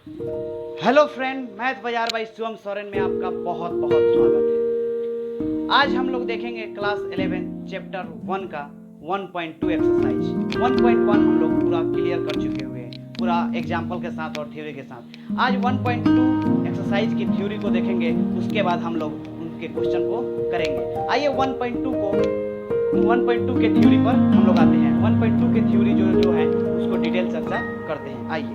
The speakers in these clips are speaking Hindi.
हेलो फ्रेंड, मैथ बाजार बाई शिवम सोरेन में आपका बहुत बहुत स्वागत है। आज हम लोग देखेंगे क्लास 11 चैप्टर 1 का 1.2 एक्सरसाइज। 1.1 हम लोग पूरा क्लियर कर चुके हुए हैं, पूरा एग्जाम्पल के साथ और थ्योरी के साथ। आज 1.2 एक्सरसाइज की थ्योरी को देखेंगे, उसके बाद हम लोग उनके क्वेश्चन को करेंगे। आइए 1.2 के थ्योरी पर हम लोग आते हैं। 1.2 के थ्योरी जो है उसको डिटेल चर्चा करते हैं। आइए,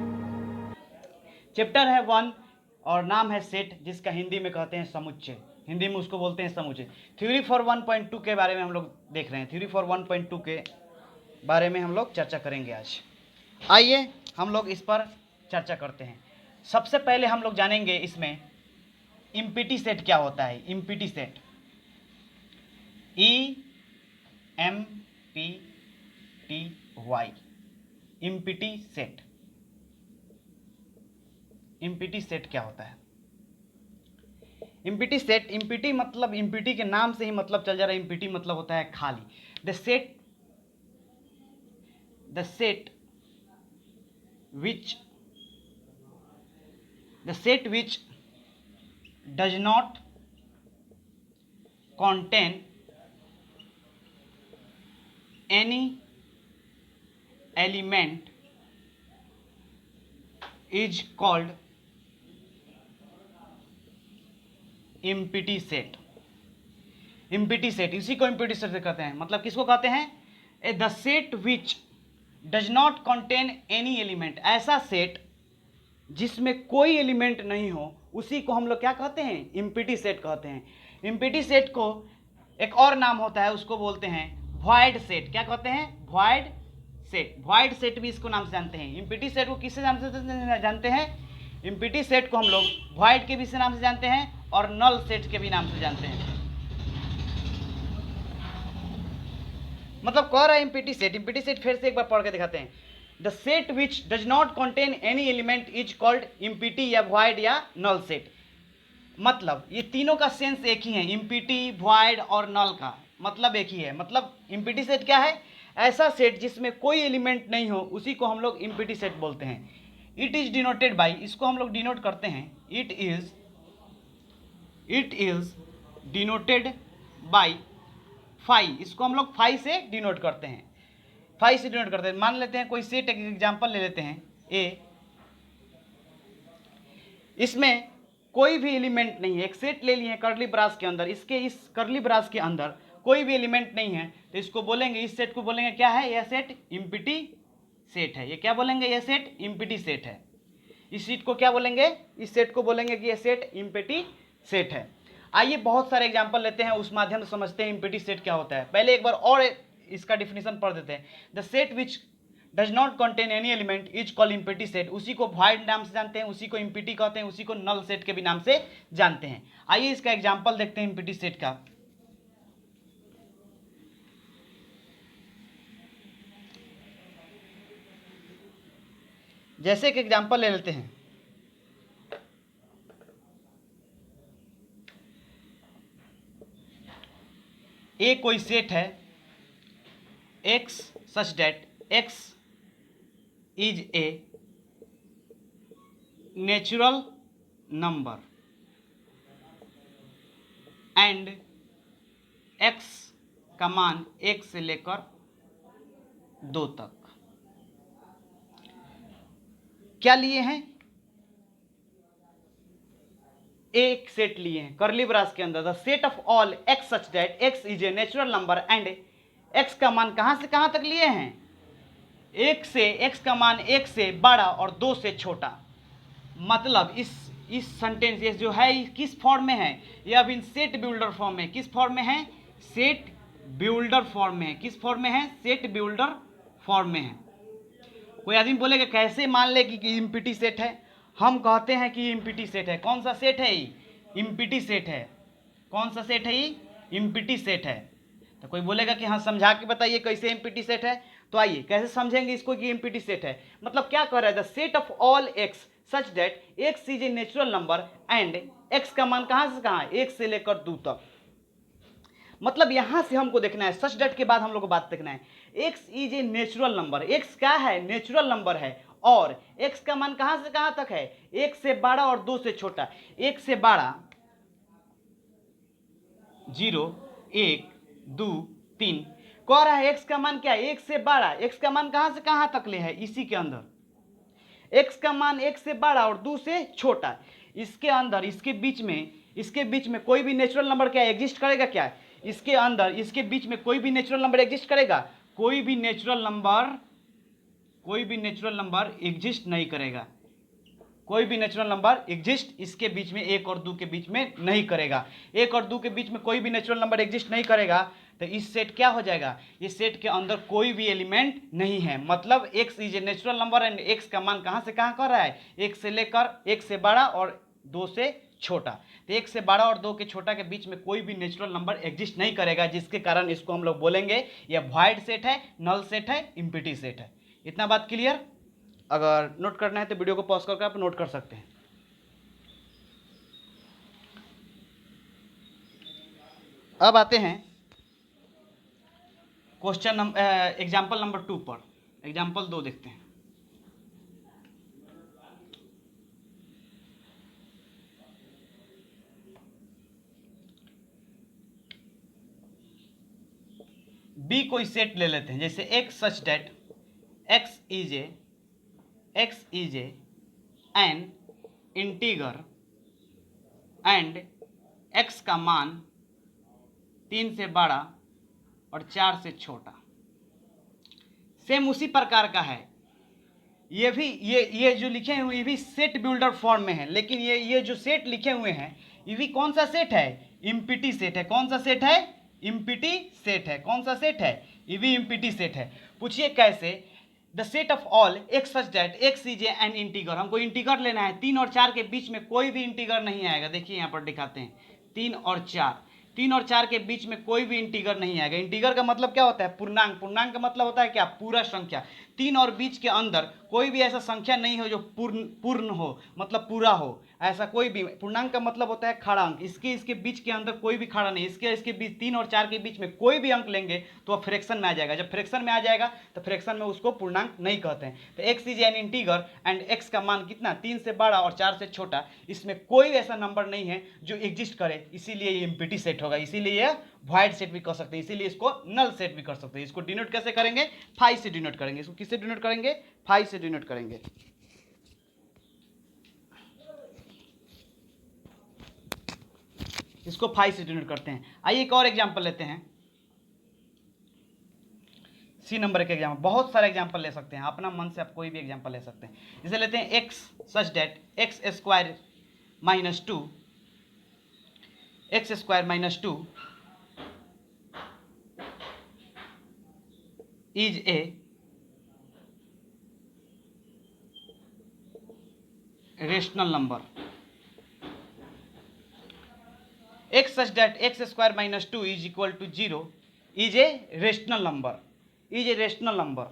चैप्टर है 1 और नाम है सेट, जिसका हिंदी में कहते हैं समुच्चय। हिंदी में उसको बोलते हैं समुच्चय। थ्योरी फॉर 1.2 के बारे में हम लोग देख रहे हैं। थ्योरी फॉर 1.2 के बारे में हम लोग चर्चा करेंगे आज। आइए हम लोग इस पर चर्चा करते हैं। सबसे पहले हम लोग जानेंगे इसमें इम्पिटी सेट क्या होता है। Empty set, EMPTY, empty set. Empty set क्या होता है? इम्पिटी सेट, इम्पिटी मतलब, इम्पिटी के नाम से ही मतलब चल जा रहा है। इम्पिटी मतलब होता है खाली। The set which does not contain any element is called empty set. Empty set, इसी को इम्पिटी सेट कहते हैं। मतलब किसको कहते हैं? The set which does not contain any element, ऐसा सेट जिसमें कोई एलिमेंट नहीं हो, उसी को हम लोग क्या कहते हैं? इम्पिटी सेट कहते हैं। इम्पिटी सेट को एक और नाम होता है, उसको बोलते हैं वॉइड सेट। क्या कहते हैं? Void set. वॉइड सेट भी इसको नाम से जानते हैं। इम्पिटी सेट को किससे नाम से जानते हैं? इम्पिटी सेट को हम लोग वॉइड के भी से नाम से जानते हैं और नल सेट के भी नाम से जानते हैं। मतलब कह रहा है इम्पिटी सेट। इम्पिटी सेट फिर से एक बार पढ़ के दिखाते हैं। The set which does not contain any element is called empty या वॉइड या नल सेट। मतलब ये तीनों का सेंस एक ही है। इम्पिटी, वॉइड और नल का मतलब एक ही है। मतलब इम्पिटी सेट क्या है? ऐसा सेट जिसमें कोई एलिमेंट नहीं हो, उसी को हम लोग इम्पिटी सेट बोलते हैं। इट इज डिनोटेड बाई, इसको हम लोग डिनोट करते हैं। It is denoted by phi, इसको हम लोग फाई से डिनोट करते हैं। फाई से डिनोट करते हैं। मान लेते हैं कोई सेट, एक एग्जांपल ले लेते हैं ए। इसमें कोई भी एलिमेंट नहीं है। एक सेट ले लिए कर्ली ब्रास के अंदर, इसके इस कर्ली ब्रास के अंदर कोई भी एलिमेंट नहीं है, तो इसको बोलेंगे, इस सेट को बोलेंगे क्या है? यह सेट इम्पिटी सेट है। ये क्या बोलेंगे? यह सेट इम्पिटी सेट है। इस सेट को क्या बोलेंगे? इस सेट को बोलेंगे कि यह सेट इम्पिटी सेट है। आइए बहुत सारे एग्जांपल लेते हैं, उस माध्यम से समझते हैं इम्पिटी सेट क्या होता है। पहले एक बार और इसका डिफिनेशन पढ़ देते हैं। The set which does not contain any element is called empty set. उसी को वॉइड नाम से जानते हैं, उसी को इम्पिटी कहते हैं, उसी को नल सेट के भी नाम से जानते हैं। आइए इसका एग्जांपल देखते हैं इम्पिटी सेट का। जैसे एक एग्जांपल ले लेते हैं। ए कोई सेट है x such that x is a natural number and x का मान 1 से लेकर 2 तक। क्या लिए हैं? एक सेट लिए हैं कर्ली ब्रास के अंदर। The set of all x such that x is a natural number and x का मान कहां से कहां तक लिए हैं? 1 से, एक्स का मान 1 से बड़ा और 2 से छोटा। मतलब इस सेंटेंस ये जो है किस फॉर्म में है? ये अब इन सेट बिल्डर फॉर्म में। किस फॉर्म में है? सेट बिल्डर फॉर्म में है। किस फॉर्म में है? सेट बिल्डर फॉर्म में है। कोई आदमी बोलेगा कैसे मान ले कि इम्पिटी सेट है? हम कहते हैं कि इम्पिटी सेट है। कौन सा सेट है? इम्पिटी सेट है। कौन सा सेट है? इम्पिटी सेट है। तो कोई बोलेगा कि हाँ समझा के बताइए कैसे इम्पिटी सेट है। तो आइए कैसे समझेंगे इसको कि इम्पिटी सेट है। मतलब क्या कह रहा है? The set of all x such that x is a natural number and x का मान कहां से कहां? 1 से लेकर 2 तक। मतलब यहां से हमको देखना है, सच डेट के बाद हम लोग को बात देखना है। X is a natural number. X क्या है? नेचुरल नंबर है और x का मान कहां से कहां तक है, 1 से बड़ा और 2 से छोटा। 1 से बड़ा 0 1 2 3, कह रहा है x का मान क्या है, 1 से बड़ा। x का मान कहां से कहां तक ले है, इसी के अंदर। x का मान 1 से बड़ा और 2 से छोटा, इसके अंदर इसके बीच में कोई भी नेचुरल नंबर क्या एग्जिस्ट करेगा क्या, इसके अंदर इसके बीच में कोई भी नेचुरल नंबर एग्जिस्ट करेगा, कोई भी नेचुरल नंबर एग्जिस्ट नहीं करेगा। कोई भी नेचुरल नंबर एग्जिस्ट इसके बीच में 1 और 2 के बीच में नहीं करेगा। 1 और 2 के बीच में कोई भी नेचुरल नंबर एग्जिस्ट नहीं करेगा तो इस सेट क्या हो जाएगा, इस सेट के अंदर कोई भी एलिमेंट नहीं है। मतलब x is a natural number and x का मान कहां से कहां कर रहा है, 1 से लेकर 1 से बड़ा और 2 से छोटा। तो 1 से बड़ा और 2 के छोटा के बीच में कोई भी नेचुरल नंबर एग्जिस्ट नहीं करेगा, जिसके कारण इसको हम लोग बोलेंगे यह वॉइड सेट है, नल सेट है, एम्प्टी सेट है। इतना बात क्लियर। अगर नोट करना है तो वीडियो को पॉज करके आप नोट कर सकते हैं। अब आते हैं क्वेश्चन एग्जाम्पल नंबर 2 पर। एग्जाम्पल 2 देखते हैं। बी कोई सेट ले लेते हैं, जैसे x such that x is a an integer and x का मान 3 से बड़ा और 4 से छोटा। सेम उसी प्रकार का है, ये भी ये जो लिखे हुए ये भी सेट बिल्डर फॉर्म में है, लेकिन ये जो सेट लिखे हुए हैं ये भी कौन सा सेट है, एम्प्टी सेट है। कौन सा सेट है, एम्प्टी सेट है। कौन सा सेट है, ये भी एम्प्टी सेट है। पूछिए कैसे, the set of all x such that x is N integer. हमको इंटीगर लेना है, 3 और 4 के बीच में कोई भी इंटीगर नहीं आएगा। देखिए यहाँ पर दिखाते हैं 3 और 4 के बीच में कोई भी इंटीगर नहीं आएगा। इंटीगर का मतलब क्या होता है, पूर्णांक। पूर्णांक का मतलब होता है क्या, पूरा संख्या। 3 और बीच के अंदर कोई भी ऐसा संख्या नहीं हो जो पूर्ण हो, मतलब पूरा हो, ऐसा कोई भी। पूर्णांक का मतलब होता है खड़ा अंक। इसके बीच के अंदर कोई भी खड़ा नहीं, इसके बीच 3 और 4 के बीच में कोई भी अंक लेंगे तो वह फ्रैक्शन में आ जाएगा। जब फ्रैक्शन में आ जाएगा तो फ्रैक्शन में उसको पूर्णांक नहीं कहते हैं। तो x is N integer and x का मान कितना, 3 से बड़ा और 4 से छोटा। इसमें कोई ऐसा नंबर नहीं है जो एग्जिस्ट करे, इसीलिए ये एम्प्टी सेट होगा। इसीलिए ये वॉइड सेट भी कर सकते हैं, इसीलिए इसको नल सेट भी कर सकते हैं। इसको डिनोट कैसे करेंगे, 5 से डिनोट करेंगे। इसको किससे डिनोट करेंगे, 5 से डिनोट करेंगे। इसको 5 से डिनोट करते हैं। आइए एक और एग्जांपल लेते हैं, सी नंबर के एग्जाम्पल। बहुत सारे एग्जांपल ले सकते हैं, अपना मन से आप कोई भी एग्जांपल ले सकते हैं। जैसे लेते हैं x such that x square minus 2 is a rational number. X such that x square minus 2 is equal to 0 is a rational number. Is a rational number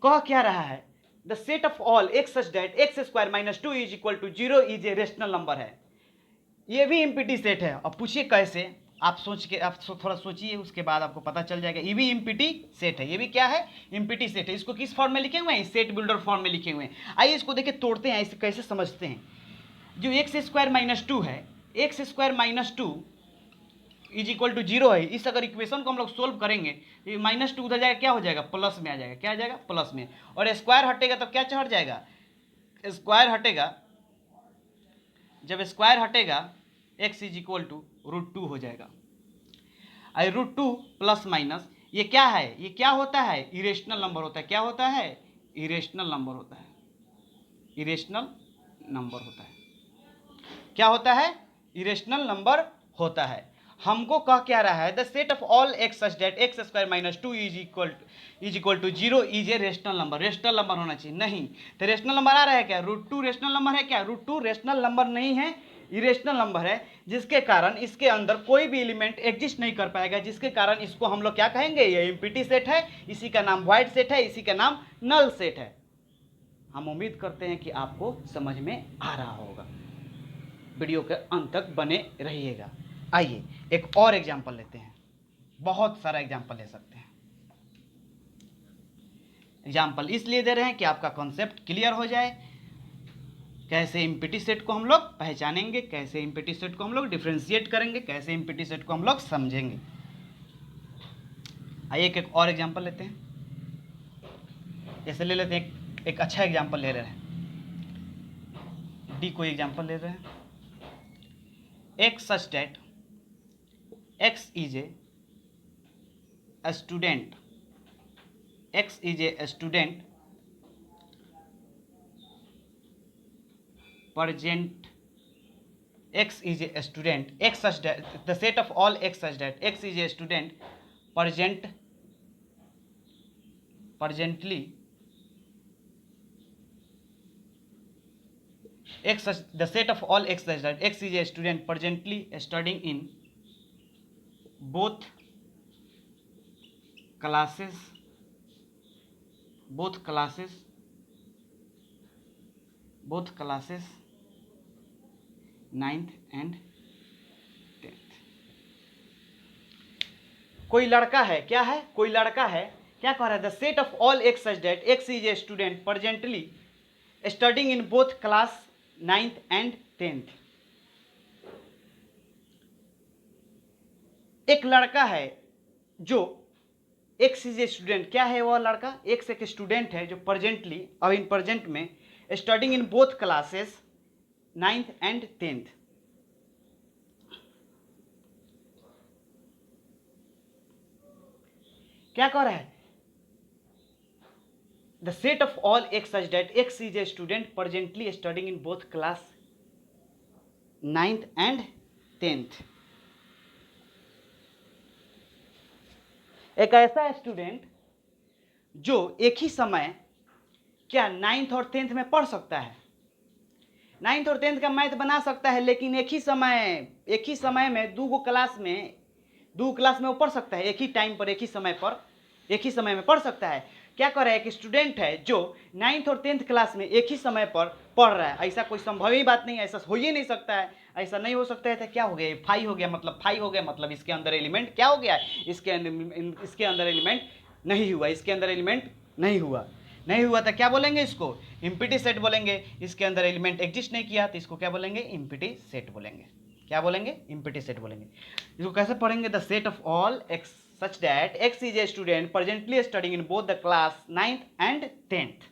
कह क्या रहा है, the set of all x such that x square minus 2 is equal to 0 is a rational number है। ये भी एम्प्टी सेट है। अब पूछिए कैसे, आप थोड़ा सोचिए, उसके बाद आपको पता चल जाएगा। ये भी एम्प्टी सेट है। ये भी क्या है, एम्प्टी सेट है। इसको किस फॉर्म में लिखे हुए हैं, सेट बिल्डर फॉर्म में लिखे हुए हैं। आइए इसको देखिए, तोड़ते हैं, इसे कैसे समझते हैं। जो एक्स स्क्वायर माइनस 2 है, x square minus 2 is equal to 0 है। इस अगर इक्वेशन को हम लोग सोल्व करेंगे तो माइनस 2 उधर जाएगा, क्या हो जाएगा, प्लस में आ जाएगा। क्या आ जाएगा, प्लस में। और स्क्वायर हटेगा तो क्या हट जाएगा, स्क्वायर हटेगा। जब स्क्वायर हटेगा x इज इक्वल टू √2 हो जाएगा। आई √2 प्लस माइनस ये क्या है, ये क्या होता है, इरेशनल नंबर होता है। क्या होता है, इरेशनल नंबर होता है। इरेशनल नंबर होता है। क्या होता है, इरेशनल नंबर होता है। हमको कह क्या रहा है, the set of all x such that x square minus 2 is equal to 0 is a rational number. Rational number होना चाहिए, नहीं तो रेशनल नंबर आ रहा है क्या, √2 रेशनल नंबर है क्या, √2 रेशनल नंबर नहीं है, इरेशनल नंबर है। जिसके कारण इसके अंदर कोई भी एलिमेंट एग्जिस्ट नहीं कर पाएगा, जिसके कारण इसको हम लोग क्या कहेंगे, ये एम्प्टी सेट है। इसी का नाम वॉइड सेट है, इसी का नाम नल सेट है। हम उम्मीद करते हैं कि आपको समझ में आ रहा होगा। वीडियो के अंत तक बने रहिएगा। आइए एक और एग्जाम्पल लेते हैं, बहुत सारा एग्जाम्पल ले सकते हैं। एग्जाम्पल इसलिए दे रहे हैं कि आपका कॉन्सेप्ट क्लियर हो जाए, कैसे इम्पिटी सेट को हम लोग पहचानेंगे, कैसे इम्पिटी सेट को हम लोग डिफ्रेंशिएट करेंगे, कैसे इम्पिटी सेट को हम लोग समझेंगे। आइए एक और एग्जाम्पल लेते हैं। जैसे ले लेते हैं एक अच्छा एग्जाम्पल ले रहे हैं, डी कोई एग्जाम्पल ले रहे हैं। एक such that x is a student, x is a student present, x is a student, x such that the set of all x such that x is a student presently x such the set of all x such that x is a student presently studying in both classes 9th and 10th। कोई लड़का है, क्या है, कोई लड़का है, क्या कह रहा है, the set of all x such that x is a student presently studying in both class 9th and 10th। एक लड़का है जो एक्स इज ए स्टूडेंट, क्या है वह लड़का, एक्स एक स्टूडेंट है जो प्रेजेंटली अब इन प्रेजेंट में studying in both classes 9th and 10th। क्या कह रहा है, the set of all x such that x is a student presently studying in both class 9th and 10th। एक ऐसा स्टूडेंट जो एक ही समय क्या 9th और 10th में पढ़ सकता है, 9th और 10th का मैथ बना सकता है, लेकिन एक ही समय में दो क्लास में वो पढ़ सकता है, एक ही टाइम पर एक ही समय में पढ़ सकता है। क्या कर रहा है, एक स्टूडेंट है जो 9th और 10th क्लास में एक ही समय पर पढ़ रहा है, ऐसा कोई संभव ही बात नहीं, ऐसा हो ही नहीं सकता है, ऐसा नहीं हो सकता है। तो क्या हो गया, फाई हो गया, मतलब इसके अंदर एलिमेंट क्या हो गया, इसके अंदर एलिमेंट नहीं हुआ, नहीं हुआ तो क्या बोलेंगे, इसको इम्पिटी सेट बोलेंगे। इसके अंदर एलिमेंट एग्जिस्ट नहीं किया तो इसको क्या बोलेंगे, इम्पिटी सेट बोलेंगे। क्या बोलेंगे, इम्पिटी सेट बोलेंगे। इसको कैसे पढ़ेंगे, the set of all x such that x is a student presently studying in both the class 9th and 10th।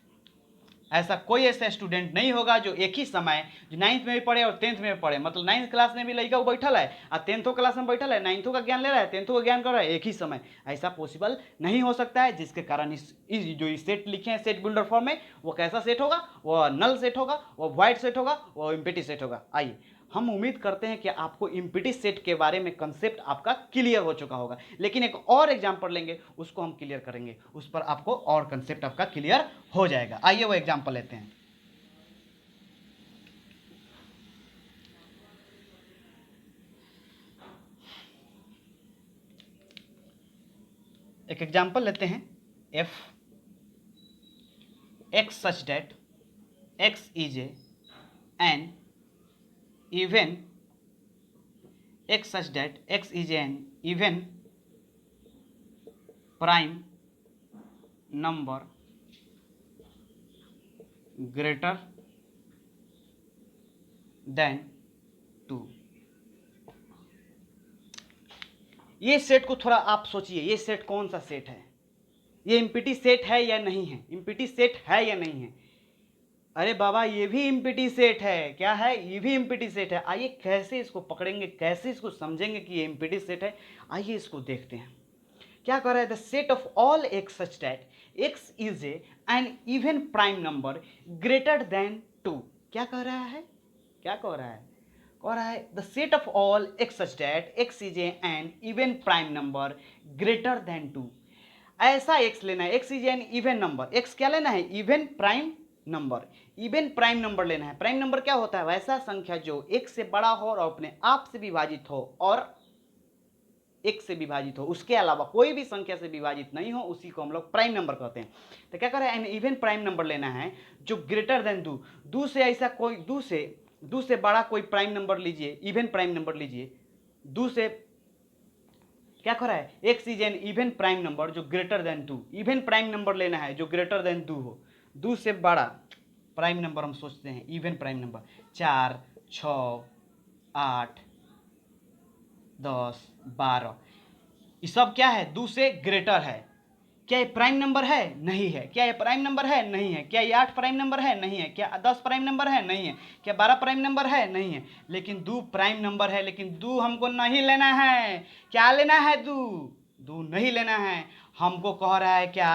ऐसा कोई ऐसा स्टूडेंट नहीं होगा जो एक ही समय जो 9th में भी पढ़े और 10th में भी पढ़े, मतलब 9th क्लास में भी लड़का वो बैठल है और 10th क्लास में बैठल है, 9th का ज्ञान ले रहा है, 10th का ज्ञान कर रहा है एक ही समय, ऐसा पॉसिबल नहीं हो सकता है। जिसके कारण इस जो सेट लिखे हैं सेट बिल्डर फॉर्म में, वो कैसा सेट होगा, वो नल सेट होगा, वो वाइड सेट होगा, वो इम्पिटी सेट होगा। आइए हम उम्मीद करते हैं कि आपको इम्पिटी सेट के बारे में कंसेप्ट आपका क्लियर हो चुका होगा, लेकिन एक और एग्जांपल लेंगे, उसको हम क्लियर करेंगे, उस पर आपको और कंसेप्ट आपका क्लियर हो जाएगा। आइए वो एग्जांपल लेते हैं। एक एग्जांपल लेते हैं, f x such that x is an even x such that x is an even prime number greater than 2। ये सेट को थोड़ा आप सोचिए, ये सेट कौन सा सेट है, ये इम्पिटी सेट है या नहीं है, इम्पिटी सेट है या नहीं है। अरे बाबा ये भी इम्पिटी सेट है, क्या है, ये भी इम्पिटी सेट है। आइए कैसे इसको पकड़ेंगे, कैसे इसको समझेंगे कि ये इम्पिटी सेट है, आइए इसको देखते हैं। क्या कह रहा है, the set of all x such that x is an even prime number greater than 2। क्या कह रहा है, कह रहा है the set of all x such that x is an even prime number greater than 2। ऐसा एक्स लेना है, x is an even number, x क्या लेना है, इवन प्राइम नंबर लेना है। प्राइम नंबर क्या होता है, वैसा संख्या जो एक से बड़ा हो और अपने आप से विभाजित हो और एक से विभाजित हो, उसके अलावा कोई भी संख्या से विभाजित नहीं हो, उसी को हम लोग प्राइम नंबर कहते हैं। तो क्या कर रहे हैं, एन इवन प्राइम नंबर लेना है जो ग्रेटर देन 2, दो से ऐसा कोई दो से बड़ा कोई प्राइम नंबर लीजिए, इवन प्राइम नंबर लीजिए, दो से क्या कह रहा है, x is an even prime number जो greater than 2, even prime number लेना है जो ग्रेटर देन 2 हो, 2 से बड़ा प्राइम नंबर हम सोचते हैं, इवन प्राइम नंबर 4, 6, 8, 10, 12, ये सब क्या है, 2 से ग्रेटर है। क्या ये प्राइम नंबर है, नहीं है। क्या ये प्राइम नंबर है, नहीं है। क्या ये 8 प्राइम नंबर है, नहीं है। क्या 10 प्राइम नंबर है, नहीं है। क्या 12 प्राइम नंबर है, नहीं है। लेकिन 2 प्राइम नंबर है, लेकिन 2 हमको नहीं लेना है। क्या लेना है, 2 नहीं लेना है। हमको कह रहा है क्या,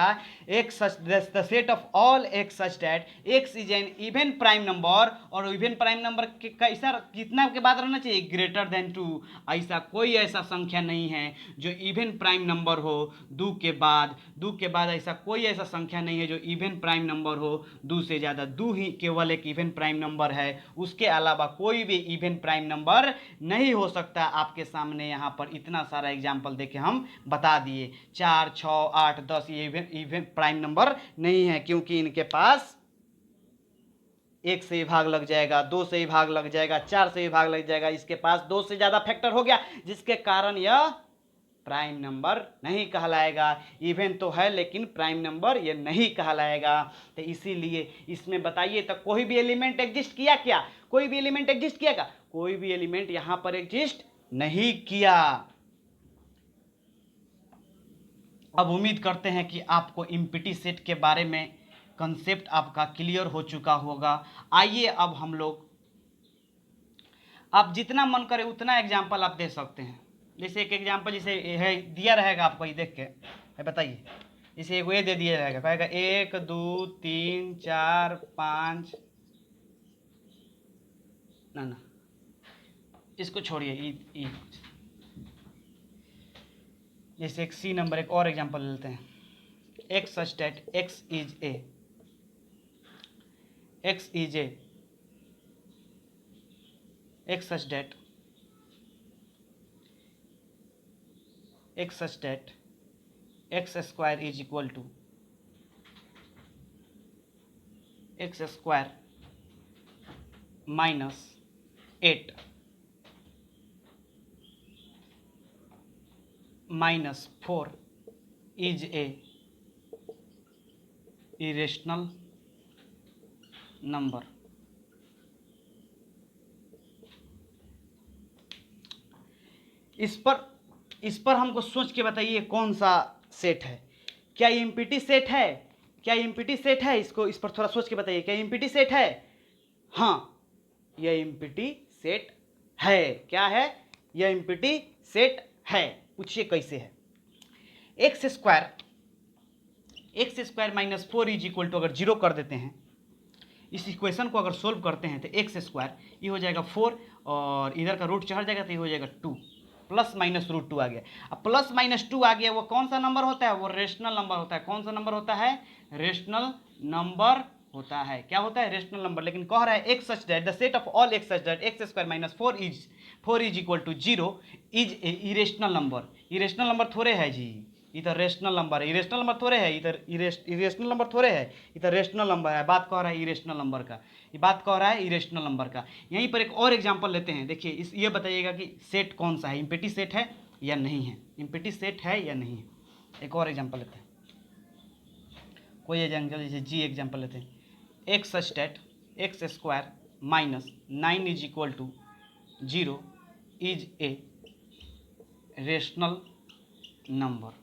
x such the set of all x such that x is an even prime number, और इवन प्राइम नंबर के कैसा कितना के बाद रहना चाहिए, ग्रेटर देन 2। ऐसा कोई ऐसा संख्या नहीं है जो इवन प्राइम नंबर हो 2 के बाद, 2 के बाद ऐसा कोई ऐसा संख्या नहीं है जो इवन प्राइम नंबर हो 2 से ज़्यादा। 2 ही केवल एक इवन प्राइम नंबर है, उसके अलावा कोई भी इवन प्राइम नंबर नहीं हो सकता। आपके सामने यहाँ पर इतना सारा एग्जाम्पल देके हम बता दिए। 4, 6, 8, 10 ये इवन प्राइम नंबर नहीं है, क्योंकि इनके पास 1 से ही भाग लग जाएगा, 2 से ही भाग लग जाएगा, 4 से ही भाग लग जाएगा। इसके पास 2 से ज़्यादा फैक्टर हो गया, जिसके कारण यह प्राइम नंबर नहीं कहलाएगा। इवन तो है लेकिन प्राइम नंबर ये नहीं कहलाएगा। तो इसीलिए इसमें बताइए, तो कोई भी एलिमेंट एग्जिस्ट किया क्या, कोई भी एलिमेंट एग्जिस्ट किया क्या, कोई भी एलिमेंट यहाँ पर एग्जिस्ट नहीं किया। अब उम्मीद करते हैं कि आपको एम्प्टी सेट के बारे में कंसेप्ट आपका क्लियर हो चुका होगा। आइए अब हम लोग, आप जितना मन करे उतना एग्जाम्पल आप दे सकते हैं। जैसे एक एग्जाम्पल जैसे है दिया रहेगा आपको, ये देख के बताइए। जैसे एक ये दे दिया रहेगा, कहेगा 1, 2, 3, 4, 5, ना इसको छोड़िए। जैसे एक सी नंबर, एक और एग्जांपल लेते हैं। X such that x is a, x is a, x such that x such that x square is equal to x square minus 8 minus 4 is a irrational number. इस पर हमको सोच के बताइए कौन सा सेट है। क्या ये एम्प्टी सेट है, क्या ये एम्प्टी सेट है, इसको इस पर थोड़ा सोच के बताइए, क्या एम्प्टी सेट है। हाँ, यह एम्प्टी सेट है। क्या है, यह एम्प्टी सेट है। पूछिए कैसे है। X square minus 4 is equal to, अगर 0 कर देते हैं, इस इक्वेशन को अगर सोल्व करते हैं तो एक्स स्क्वायर ये हो जाएगा 4, और इधर का रूट चढ़ जाएगा तो ये हो जाएगा 2, प्लस माइनस रूट 2 आ गया। अब प्लस माइनस 2 आ गया, वो कौन सा नंबर होता है, वो रेशनल नंबर होता है। कौन सा नंबर होता है, रेशनल नंबर होता है। क्या होता है, रेशनल नंबर। लेकिन कह रहा है x such that the set of all x such that x square minus 4 is equal to 0 is a irrational number. Irrational number थोड़े है जी, इधर रेशनल नंबर है, इरेशनल नंबर थोड़े है, इधर इरेशनल नंबर थोड़े है, इधर रेशनल नंबर है। बात कह रहा है इरेशनल नंबर का, ये बात कह रहा है इरेशनल नंबर का। यहीं पर एक और एग्जांपल लेते हैं। देखिए इस ये बताइएगा कि सेट कौन सा है, एम्प्टी सेट है या नहीं है, एम्प्टी सेट है या नहीं है। एक और एग्जांपल लेते हैं, कोई एग्जांपल जैसे जी एग्जांपल लेते हैं। X such that x square minus 9 is equal to 0 is a rational number.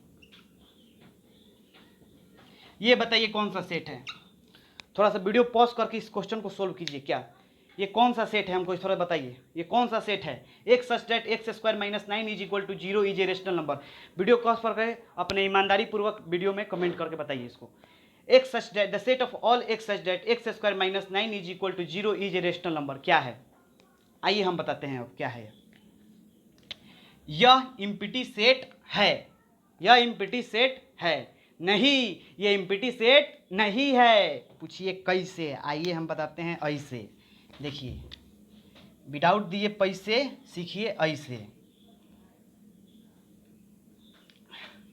ये बताइए कौन सा सेट है। थोड़ा सा वीडियो पॉज करके इस क्वेश्चन को सोल्व कीजिए। क्या ये कौन सा सेट है, हमको थोड़ा बताइए, ये कौन सा सेट है। X such that x square minus 9 is equal to 0 is a rational number. Video pause करके अपने ईमानदारी पूर्वक वीडियो में कमेंट करके बताइए इसको। X such that the set of all x such that x square minus 9 is equal to 0 is a rational number. क्या है, आइए हम बताते हैं अब क्या है। यह एम्प्टी सेट है, यह एम्प्टी सेट है। नहीं, ये एम्प्टी सेट नहीं है। पूछिए कैसे, आइए हम बताते हैं। ऐसे देखिए, विदाउट दिए पैसे सीखिए। ऐसे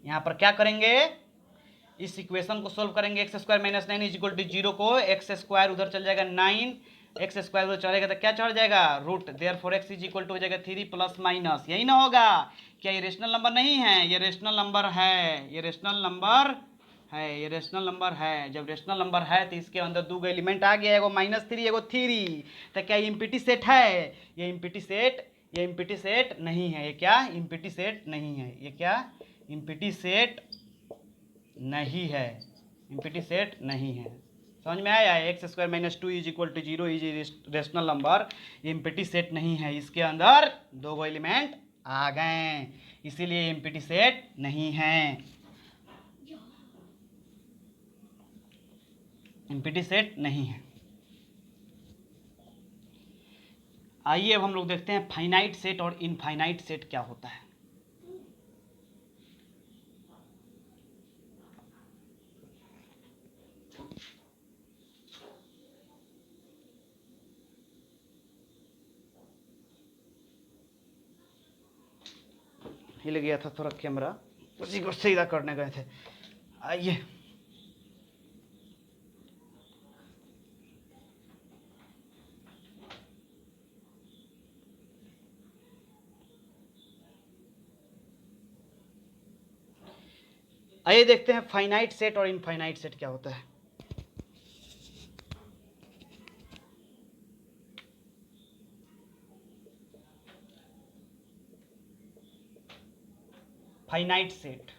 यहाँ पर क्या करेंगे, इस इक्वेशन को सोल्व करेंगे। X square minus 9 is equal to 0 को एक्स स्क्वायर उधर चल जाएगा 9 एक्स स्क्वायर को चढ़ेगा तो क्या चढ़ जाएगा root, therefore x is equal to हो जाएगा 3 प्लस माइनस, यही ना होगा। क्या ये रेशनल नंबर नहीं है? ये रेशनल नंबर है, ये रेशनल नंबर है, ये रेशनल नंबर है। जब रेशनल नंबर है तो इसके अंदर दो एलिमेंट आ गया, एगो -3 एगो 3, तो क्या ये इम्पिटी सेट है? ये इम्पिटी सेट नहीं है। ये क्या इम्पिटी सेट नहीं है? ये क्या इम्पिटी सेट नहीं है? इम्पिटी सेट नहीं है। समझ में आया? X square minus 2 is equal to 0 is rational number, empty set नहीं है। इसके अंदर दो एलिमेंट आ गए, इसीलिए इम्पिटी सेट नहीं है, इम्पिटी सेट नहीं है। आइए अब हम लोग देखते हैं फाइनाइट सेट और इनफाइनाइट सेट क्या होता है। हिल गया था थोड़ा कैमरा, उसी को सीधा करने गए थे। आइए आइए देखते हैं फाइनाइट सेट और इनफाइनाइट सेट क्या होता है। फाइनाइट सेट,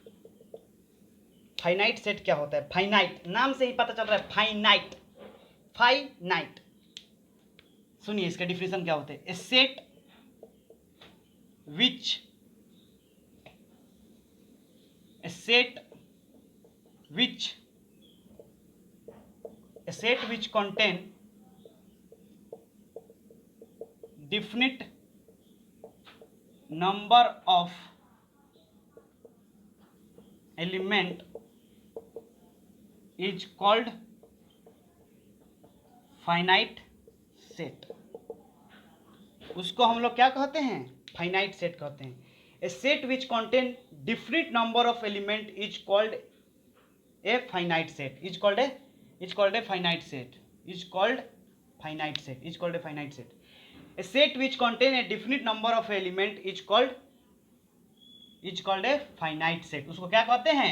फाइनाइट सेट क्या होता है? फाइनाइट नाम से ही पता चल रहा है, फाइनाइट, फाइनाइट। सुनिए इसका डिफिनेशन क्या होता है। A set which, a set which contain definite number of element is called finite set। उसको हम लोग क्या कहते हैं? फाइनाइट सेट कहते हैं। A set which contain different number of element is called a finite set, is called a finite set, is called finite set, is called a finite set। A set which contain a definite number of element is called a finite set। उसको क्या कहते हैं?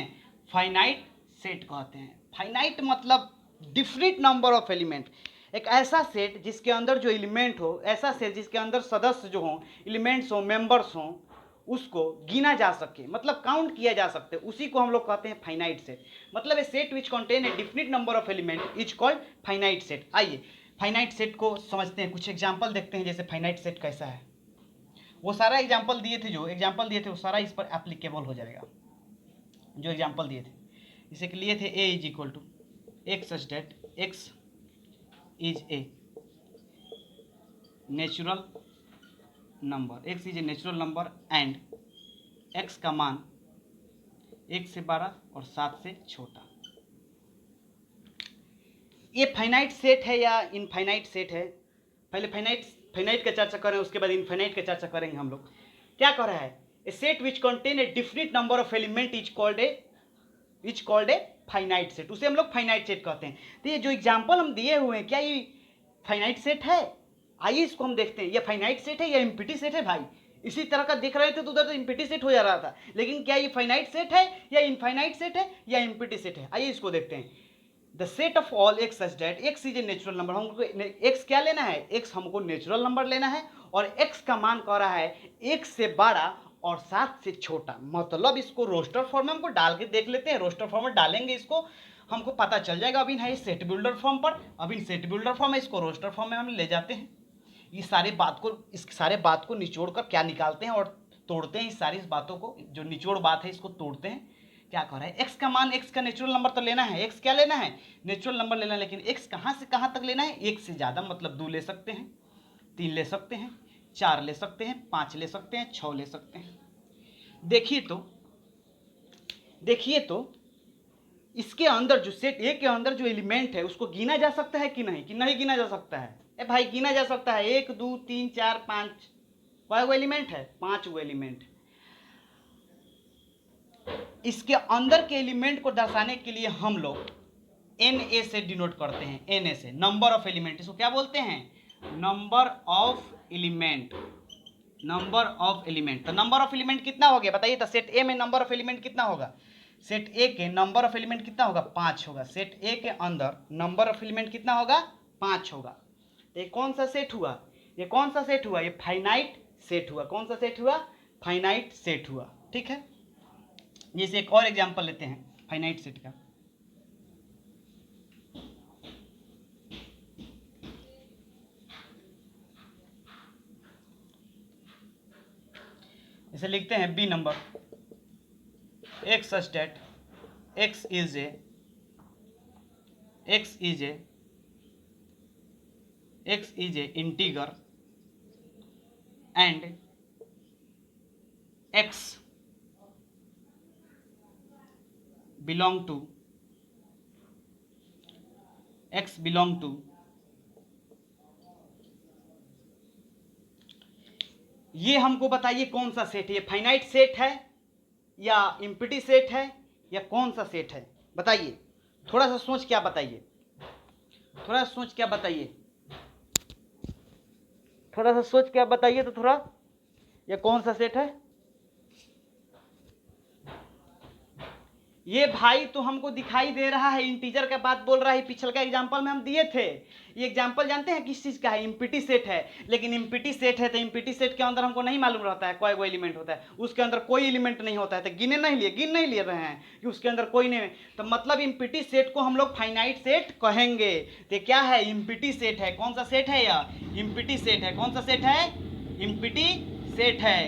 फाइनाइट सेट कहते हैं। फाइनाइट मतलब डिफरेंट नंबर ऑफ एलिमेंट, एक ऐसा सेट जिसके अंदर जो एलिमेंट हो, ऐसा सेट जिसके अंदर सदस्य जो हों, एलिमेंट्स हों, मेंबर्स हों, उसको गिना जा सके, मतलब काउंट किया जा सकते, उसी को हम लोग कहते हैं फाइनाइट सेट। मतलब a set which contain a definite number of element is called finite set. आइए फाइनाइट सेट को समझते हैं, कुछ एग्जांपल देखते हैं जैसे फाइनाइट सेट कैसा है। वो सारा एग्जांपल दिए थे, जो एग्जांपल दिए थे वो सारा इस पर एप्लीकेबल हो जाएगा। जो एग्जांपल दिए थे, जैसे कि लिए थे A is equal to x such that x is a natural number, x is a natural number and x का मान 1 से 12 और 7 से छोटा। ये फाइनाइट सेट है या इनफाइनाइट सेट है? पहले फाइनाइट का चर्चा करें, उसके बाद इनफाइनाइट का चर्चा करेंगे हम लोग। क्या कह रहा है? A set which contain a different number of element is called a finite set, उसे हम लोग फाइनाइट सेट कहते हैं। तो ये जो एग्जाम्पल हम दिए हुए हैं, क्या ये फाइनाइट सेट है? आइए इसको हम देखते हैं, ये फाइनाइट सेट है या इम्पिटी सेट है? भाई इसी तरह का देख रहे थे तो उधर तो इम्पिटी सेट हो जा रहा था, लेकिन क्या ये फाइनाइट सेट है या इनफाइनाइट सेट है या इम्पिटी सेट है? आइए इसको देखते हैं। The set of all x such that x is a natural number. हमको एक्स क्या लेना है? एक्स हमको नेचुरल नंबर लेना है, और एक्स का मान कह रहा है 1 से बड़ा और 7 से छोटा। मतलब इसको रोस्टर फॉर्म में हमको डाल के देख लेते हैं। रोस्टर फॉर्म में डालेंगे इसको, हमको पता चल जाएगा। अभी है सेट बिल्डर फॉर्म पर, अभी सेट बिल्डर फॉर्म है, इसको रोस्टर फॉर्म में हम ले जाते हैं। इस सारे बात को निचोड़ कर क्या निकालते हैं और तोड़ते हैं। इस सारी बातों को, जो निचोड़ बात है, इसको तोड़ते हैं। क्या कर रहा है? एक्स का मान, एक्स का नेचुरल नंबर तो लेना है। एक्स क्या लेना है? नेचुरल नंबर लेना है, लेकिन एक्स कहाँ से कहाँ तक लेना है? 1 से ज़्यादा, मतलब 2 ले सकते हैं, 3 ले सकते हैं, 4 ले सकते हैं, 5 ले सकते हैं, 6 ले सकते हैं। देखिए तो इसके अंदर जो सेट ए के अंदर जो एलिमेंट है उसको गिना जा सकता है कि नहीं गिना जा सकता है? ए भाई गिना जा सकता है। 1 2 3 4 5, कई गो एलिमेंट है? 5 गो एलिमेंट। इसके अंदर के एलिमेंट को दर्शाने के लिए हम लोग Na से डिनोट करते हैं। Na से नंबर ऑफ एलिमेंट, इसको क्या बोलते हैं? Number of element, number of element. तो नंबर ऑफ एलिमेंट कितना हो गया बताइए? तो सेट ए में नंबर ऑफ एलिमेंट कितना होगा? सेट ए के नंबर ऑफ एलिमेंट कितना होगा? 5 होगा। सेट ए के अंदर नंबर ऑफ एलिमेंट कितना होगा? 5 होगा। ये कौन सा सेट हुआ? ये कौन सा सेट हुआ? ये फाइनाइट सेट हुआ। कौन सा सेट हुआ? फाइनाइट सेट हुआ। ठीक है, जैसे एक और एग्जांपल लेते हैं फाइनाइट सेट का। इसे लिखते हैं B number x such that x is a integer and x belong to ये हमको बताइए कौन सा सेट है? ये फाइनाइट सेट है या इम्पिटी सेट है या कौन सा सेट है? बताइए, थोड़ा सा सोच क्या बताइए, थोड़ा सा सोच क्या बताइए, थोड़ा सा सोच क्या बताइए तो थोड़ा, ये कौन सा सेट है? ये भाई तो हमको दिखाई दे रहा है इंटीजर का बात बोल रहा है। पिछले का एग्जांपल में हम दिए थे। ये एग्जांपल जानते हैं किस चीज का है? इम्पिटी सेट है। लेकिन इम्पिटी सेट है तो इम्पिटी सेट के अंदर हमको नहीं मालूम रहता है कोई वो एलिमेंट होता है, उसके अंदर कोई एलिमेंट नहीं होता है, तो गिन नहीं लिए रहे हैं कि उसके अंदर कोई नहीं। तो मतलब इम्पिटी सेट को हम लोग फाइनाइट सेट कहेंगे। तो क्या है? इम्पिटी सेट है। कौन सा सेट है? यह इम्पिटी सेट है। कौन सा सेट है? इम्पिटी सेट है।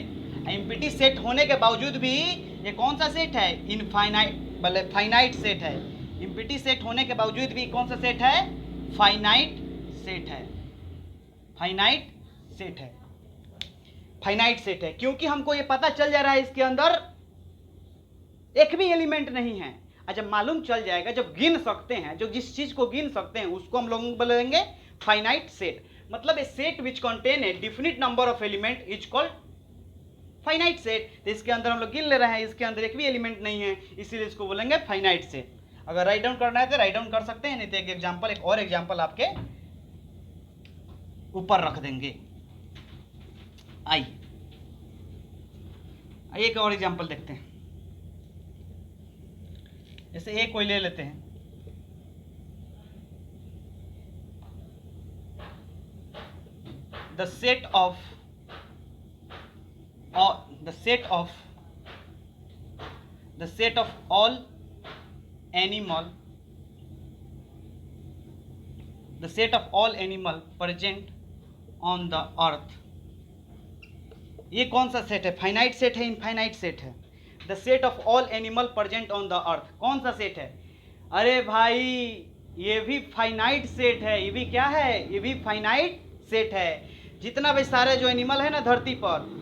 इम्पिटी सेट होने के बावजूद भी ये कौन सा सेट है? इनफाइनाइट मतलब फाइनाइट सेट है। इम्पिटी सेट होने के बावजूद भी कौन सा सेट है? फाइनाइट सेट है। फाइनाइट सेट है। फाइनाइट सेट है क्योंकि हमको ये पता चल जा रहा है इसके अंदर एक भी एलिमेंट नहीं है। जब मालूम चल जाएगा, जब गिन सकते हैं, जो जिस चीज को गिन सकते हैं उसको हम लोग बोलेंगे फाइनाइट सेट। मतलब a set which contain a definite number of element is called finite set. तो इसके अंदर हम लोग गिन ले रहे हैं, इसके अंदर एक भी एलिमेंट नहीं है, इसीलिए इसको बोलेंगे फाइनाइट सेट। अगर राइट डाउन करना है तो राइट डाउन कर सकते हैं, नहीं तो एक और एग्जांपल आपके ऊपर रख देंगे। आइए एक और एग्जांपल देखते हैं। जैसे एक कोई ले लेते हैं, the set of all animal present on the earth। ये कौन सा सेट है? फाइनाइट सेट है, इनफाइनाइट सेट है? The set of all animal present on the earth कौन सा सेट है? अरे भाई ये भी फाइनाइट सेट है। ये भी क्या है? ये भी फाइनाइट सेट है। जितना भी सारे जो एनिमल है ना धरती पर,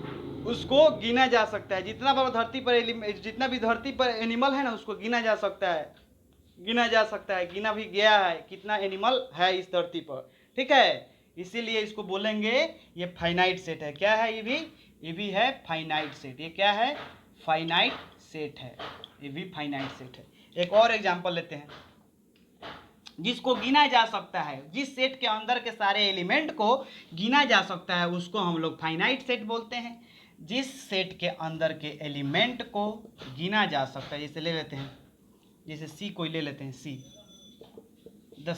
उसको गिना जा सकता है। जितना भी धरती पर एनिमल है ना उसको गिना जा सकता है, गिना भी गया है कितना एनिमल है इस धरती पर। ठीक है, इसीलिए इसको बोलेंगे ये फाइनाइट सेट है। क्या है? ये भी है फाइनाइट सेट। ये क्या है? फाइनाइट सेट है। ये भी फाइनाइट सेट है। एक और एग्जांपल लेते हैं जिसको गिना जा सकता है, जिस सेट के अंदर के सारे एलिमेंट को गिना जा सकता है उसको हम लोग फाइनाइट सेट बोलते हैं। जिस सेट के अंदर के एलिमेंट को गिना जा सकता है, जैसे ले लेते हैं, जैसे सी कोई ले लेते हैं, see the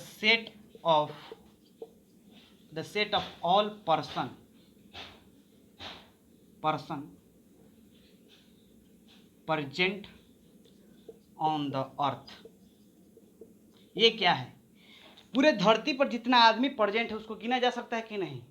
set of all person present on the earth. ये क्या है? पूरे धरती पर जितना आदमी प्रेजेंट है उसको गिना जा सकता है कि नहीं?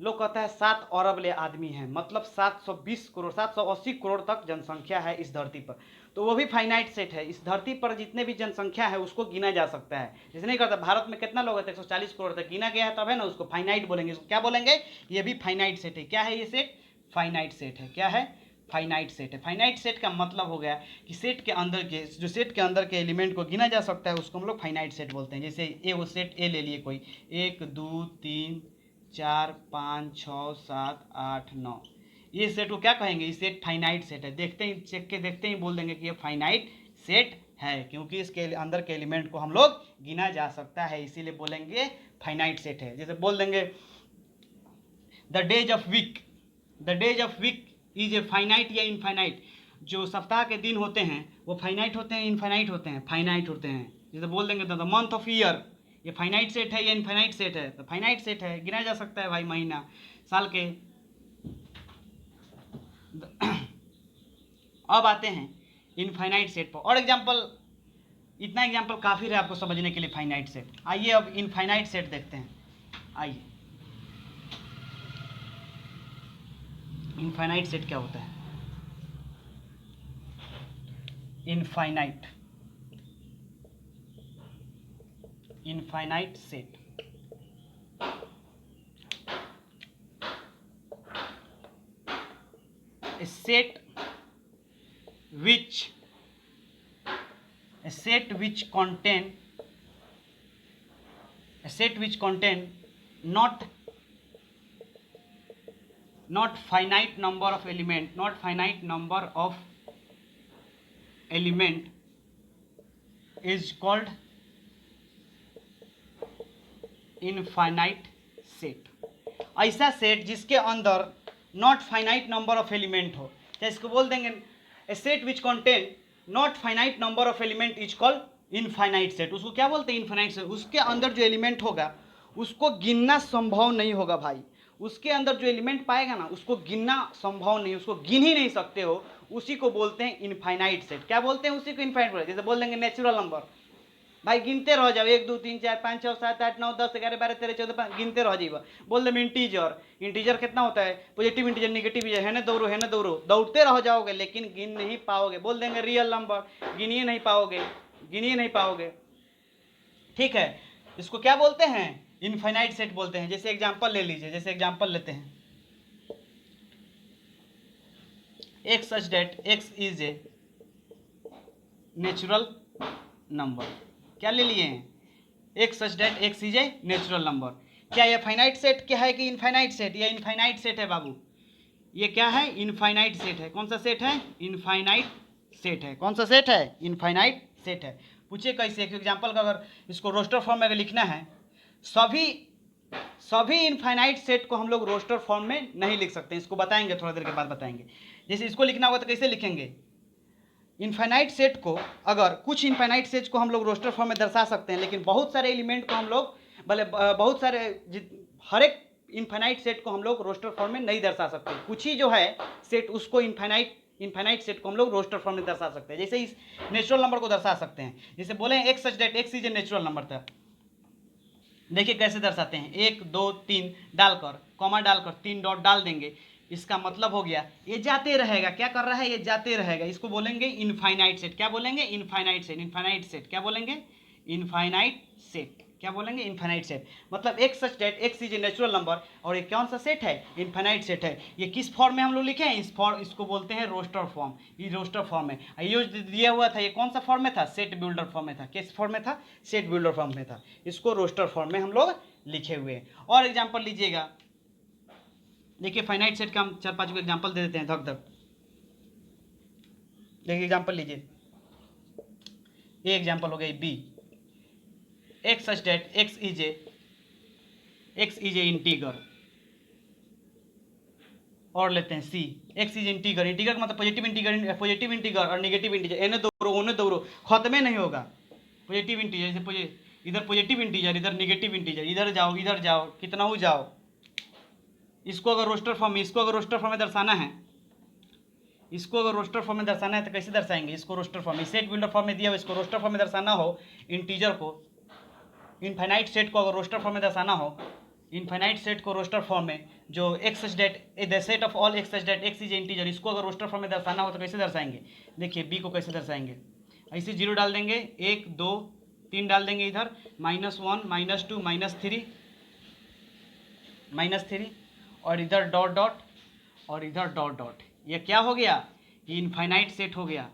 लोग कहता है 7 अरब ले आदमी है, मतलब 720 करोड़ 780 करोड़ तक जनसंख्या है इस धरती पर। तो वो भी फाइनाइट सेट है। इस धरती पर जितने भी जनसंख्या है उसको गिना जा सकता है। जैसे नहीं करता, भारत में कितना लोग है? 140 करोड़ तक गिना गया है, तब है ना उसको फाइनाइट बोलेंगे। इसको क्या बोलेंगे? ये भी फाइनाइट सेट है। क्या है ये सेट? फाइनाइट सेट है। क्या है? फाइनाइट सेट है। फाइनाइट सेट का मतलब हो गया कि सेट के अंदर के एलिमेंट को गिना जा सकता है उसको हम लोग फाइनाइट सेट बोलते हैं। जैसे वो सेट ए ले लिए कोई, 1 2 3 4 5 6 7 8 9, ये सेट को क्या कहेंगे? ये सेट फाइनाइट सेट है। चेक के देखते ही बोल देंगे कि ये फाइनाइट सेट है, क्योंकि इसके अंदर के एलिमेंट को हम लोग गिना जा सकता है, इसीलिए बोलेंगे फाइनाइट सेट है। जैसे बोल देंगे the days of week is a finite या इनफाइनाइट। जो सप्ताह के दिन होते हैं वो फाइनाइट होते हैं, इनफाइनाइट होते हैं, फाइनाइट होते हैं। जैसे बोल देंगे द मंथ ऑफ ईयर, ये फाइनाइट सेट है या इनफाइनाइट सेट है? तो फाइनाइट सेट है, गिना जा सकता है भाई महीना साल के। अब आते हैं इनफाइनाइट सेट पर और एग्जाम्पल, इतना एग्जाम्पल काफ़ी है आपको समझने के लिए फाइनाइट सेट। आइए अब इनफाइनाइट सेट देखते हैं। आइए इनफाइनाइट सेट क्या होता है? Infinite set a set which contain not finite number of element is called infinite set. ऐसा सेट जिसके अंदर not finite number of element हो, या इसको बोल देंगे a set which contain not finite number of element is called infinite set. उसको क्या बोलते हैं? Infinite set. उसके अंदर जो एलिमेंट होगा उसको गिनना संभव नहीं होगा भाई। उसके अंदर जो एलिमेंट पाएगा ना उसको गिनना संभव नहीं, उसको गिन ही नहीं सकते हो, उसी को बोलते हैं इनफाइनाइट सेट। क्या बोलते हैं? उसी को इनफाइनाइट। जैसे बोल देंगे नेचुरल नंबर, भाई गिनते रह जाओ 1 2 3 4 5 6 7 8 9 10 11 12 13 14 गिनते रह जाइए। बोल दे इंटीजर कितना होता है? पॉजिटिव इंटीजर, नेगेटिव इंटीजर, है ना दौड़ो दौड़ते रह जाओगे लेकिन गिन नहीं पाओगे। बोल देंगे रियल नंबर, गिनिए नहीं पाओगे। ठीक है, इसको क्या बोलते हैं? इनफाइनाइट सेट बोलते हैं। जैसे एग्जाम्पल ले लीजिए, जैसे एग्जाम्पल लेते हैं x such that x is a natural number. क्या ले लिए हैं? X such that x is a natural number. क्या ये फाइनाइट सेट क्या है कि इनफाइनाइट सेट? ये इनफाइनाइट सेट है बाबू। ये क्या है? इनफाइनाइट सेट है। कौन सा सेट है? इनफाइनाइट सेट है। कौन सा सेट है? इनफाइनाइट सेट है। पूछिए कैसे? एक एग्जाम्पल का अगर इसको रोस्टर फॉर्म में अगर लिखना है, सभी इनफाइनाइट सेट को हम लोग रोस्टर फॉर्म में नहीं लिख सकते। इसको बताएंगे, थोड़ा देर के बाद बताएंगे। जैसे इसको लिखना होगा तो कैसे लिखेंगे? इनफाइनाइट सेट को, अगर कुछ इनफाइनाइट सेट को हम लोग रोस्टर फॉर्म में दर्शा सकते हैं, लेकिन बहुत सारे एलिमेंट को हम लोग बहुत सारे हर एक इनफाइनाइट सेट को हम लोग रोस्टर फॉर्म में नहीं दर्शा सकते। कुछ ही जो है सेट उसको इनफाइनाइट सेट को हम लोग रोस्टर फॉर्म में दर्शा सकते हैं। जैसे इस नेचुरल नंबर को दर्शा सकते हैं। जैसे बोले x such that x is a natural number था। देखिए कैसे दर्शाते हैं, 1 2 3 डालकर, कॉमा डालकर 3 डॉट डाल देंगे। इसका मतलब हो गया ये जाते रहेगा। क्या कर रहा है? ये जाते रहेगा। इसको बोलेंगे इनफाइनाइट सेट। क्या बोलेंगे? Infinite set. क्या बोलेंगे? Infinite set. क्या बोलेंगे? Infinite set. मतलब x such that x is a natural number, और ये कौन सा सेट है? इनफाइनाइट सेट है। ये किस फॉर्म में हम लोग लिखे हैं? इसको बोलते हैं रोस्टर फॉर्म। ये रोस्टर फॉर्म है। ये दिया हुआ था, ये कौन सा फॉर्म में था? सेट बिल्डर फॉर्म में था। किस फॉर्म में था? सेट बिल्डर फॉर्म में था। इसको रोस्टर फॉर्म में हम लोग लिखे हुए हैं। और एग्जाम्पल लीजिएगा, देखिए फाइनाइट सेट का हम 4-5 को एग्जाम्पल दे देते हैं धक धक। देखिए एग्जाम्पल लीजिए, ये एग्जाम्पल हो गई B, x such that x is a integer. और लेते हैं C, x is integer. Integer का मतलब पॉजिटिव इंटीगर और नेगेटिव इंटीजर। एने दौड़ो खत्म नहीं होगा। पॉजिटिव इंटीजर, जैसे इधर पॉजिटिव इंटीजर, इधर नेगेटिव इंटीजर, इधर जाओ कितना हो जाओ। इसको अगर रोस्टर फॉर्म में दर्शाना है, तो कैसे दर्शाएंगे? इसको रोस्टर फॉर्म में, सेट बिल्डर फॉर्म में दिया हुआ, इसको रोस्टर फॉर्म में दर्शाना हो इंटीजर को, इनफाइनाइट सेट को अगर रोस्टर फॉर्म में दर्शाना हो, इनफाइनाइट सेट को रोस्टर फॉर्म में, जो x such that the set of all x such that x is integer, इसको अगर रोस्टर फॉर्म में दर्शाना हो तो कैसे दर्शाएंगे? देखिए बी को कैसे दर्शाएंगे? ऐसे 0 डाल देंगे, 1 2 3 डाल देंगे, इधर -1 -2 -3 और इधर डॉट डॉट और इधर डॉट डॉट। ये क्या हो गया? ये इनफाइनाइट सेट हो गया।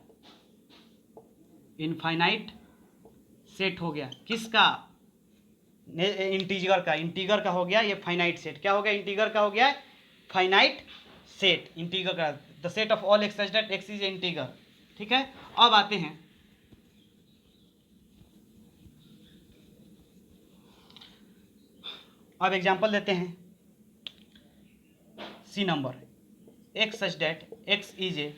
इनफाइनाइट सेट हो गया किसका? इंटीगर का हो गया ये फाइनाइट सेट। क्या हो गया? इंटीगर का हो गया फाइनाइट सेट। इंटीगर का the set of all x such that x is integer. ठीक है, अब आते हैं अब एग्जांपल देते हैं, C number, x such that x is a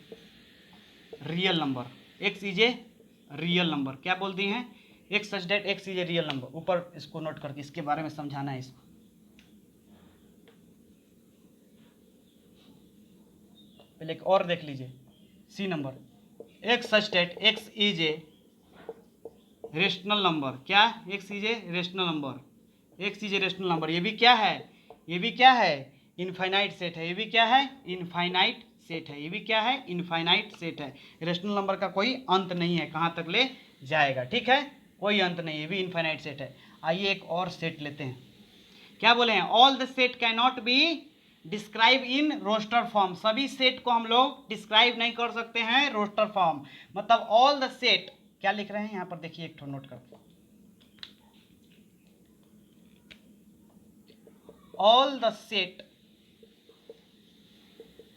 real number, x is a real number. क्या बोलती हैं? x such that x is a real number. ऊपर इसको नोट करके इसके बारे में समझाना है इसको। पहले एक और देख लीजिए, C number, x such that x is a rational number. क्या? x is a rational number, x is a rational number. ये भी क्या है? ये भी क्या है? इनफाइनाइट सेट है। ये भी क्या है? इनफाइनाइट सेट है। ये भी क्या है? इनफाइनाइट सेट है। रेशनल नंबर का कोई अंत नहीं है, कहाँ तक ले जाएगा, ठीक है, कोई अंत नहीं है, ये भी इनफाइनाइट सेट है। आइए एक और सेट लेते हैं। क्या बोले हैं? All the set can not be describe in roster form. सभी सेट को हम लोग डिस्क्राइब नहीं कर सकते हैं रोस्टर फॉर्म। मतलब ऑल द सेट, क्या लिख रहे हैं यहाँ पर देखिए, एक ठो नोट करके, all the set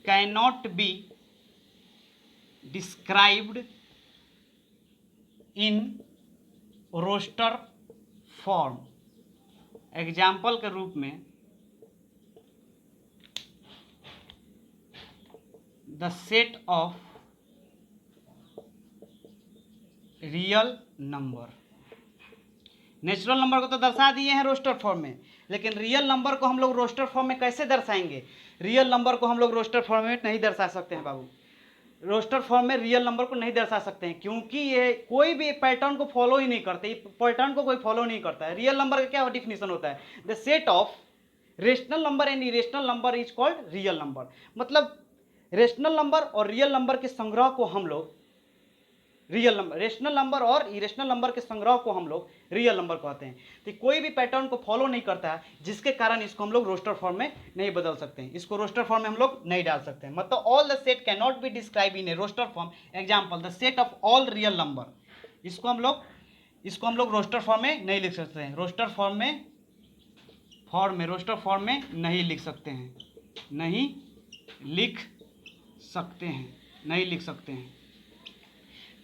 can not be described in roster form. Example के रूप में, the set of real number. Natural number को तो दर्शा दिए हैं रोस्टर फॉर्म में, लेकिन रियल नंबर को हम लोग रोस्टर फॉर्म में कैसे दर्शाएंगे? रियल नंबर को हम लोग रोस्टर फॉर्म में नहीं दर्शा सकते हैं बाबू। रोस्टर फॉर्म में रियल नंबर को नहीं दर्शा सकते हैं, क्योंकि ये कोई भी पैटर्न को फॉलो ही नहीं करते। पैटर्न को कोई फॉलो नहीं करता है। रियल नंबर का क्या डिफिनेशन होता है? The set of rational number and irrational number is called real number. मतलब रेशनल नंबर और रियल नंबर के संग्रह को हम लोग रियल नंबर, रेशनल नंबर और इरेशनल नंबर के संग्रह को हम लोग रियल नंबर कहते हैं। तो कोई भी पैटर्न को फॉलो नहीं करता है, जिसके कारण इसको हम लोग रोस्टर फॉर्म में नहीं बदल सकते हैं, इसको रोस्टर फॉर्म में हम लोग नहीं डाल सकते हैं। मतलब all the set can not be describe in a roster form. Example, the set of all real number. इसको हम लोग रोस्टर फॉर्म में नहीं लिख सकते हैं। रोस्टर फॉर्म में नहीं लिख सकते हैं, नहीं लिख सकते हैं,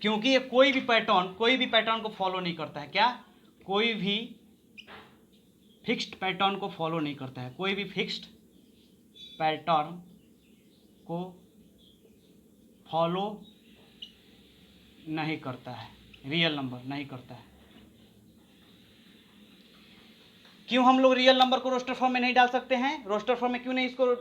क्योंकि ये कोई भी पैटर्न को फॉलो नहीं करता है। क्या? कोई भी फिक्स्ड पैटर्न को फॉलो नहीं करता है। कोई भी फिक्स्ड पैटर्न को फॉलो नहीं करता है, रियल नंबर नहीं करता है। क्यों हम लोग रियल नंबर को रोस्टर फॉर्म में नहीं डाल सकते हैं? रोस्टर फॉर्म में क्यों नहीं इसको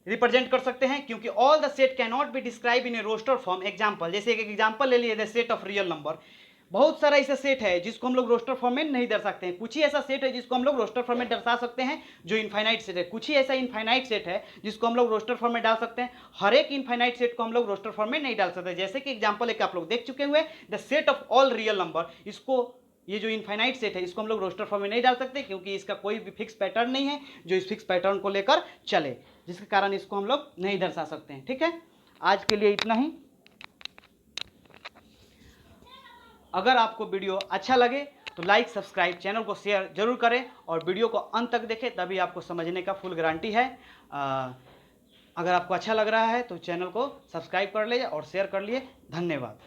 रिप्रेजेंट कर सकते हैं? क्योंकि all the set can not be describe in a roster form. Example, जैसे एक एग्जांपल ले लिए, the set of real number. बहुत सारा ऐसा सेट है जिसको हम लोग रोस्टर फॉर्म में नहीं दर्शा सकते हैं। कुछ ही ऐसा सेट है जिसको हम लोग रोस्टर फॉर्म में दर्शा सकते हैं, जो इनफाइनाइट सेट है। कुछ ही ऐसा इनफाइनाइट सेट है जिसको हम लोग रोस्टर फॉर्म में डाल सकते हैं। हर एक इनफाइनाइट सेट को हम लोग रोस्टर फॉर्म में नहीं डाल सकते। जैसे कि एग्जाम्पल एक आप लोग देख चुके हुए, the set of all real number. इसको, ये जो इनफाइनाइट सेट है, इसको हम लोग रोस्टर फॉर्म में नहीं डाल सकते, क्योंकि इसका कोई भी फिक्स पैटर्न नहीं है जो इस फिक्स पैटर्न को लेकर चले, जिसके कारण इसको हम लोग नहीं दर्शा सकते हैं। ठीक है, आज के लिए इतना ही। अगर आपको वीडियो अच्छा लगे तो लाइक, सब्सक्राइब, चैनल को शेयर जरूर करें और वीडियो को अंत तक देखें, तभी आपको समझने का फुल गारंटी है। अगर आपको अच्छा लग रहा है तो चैनल को सब्सक्राइब कर लीजिए और शेयर कर लिए। धन्यवाद।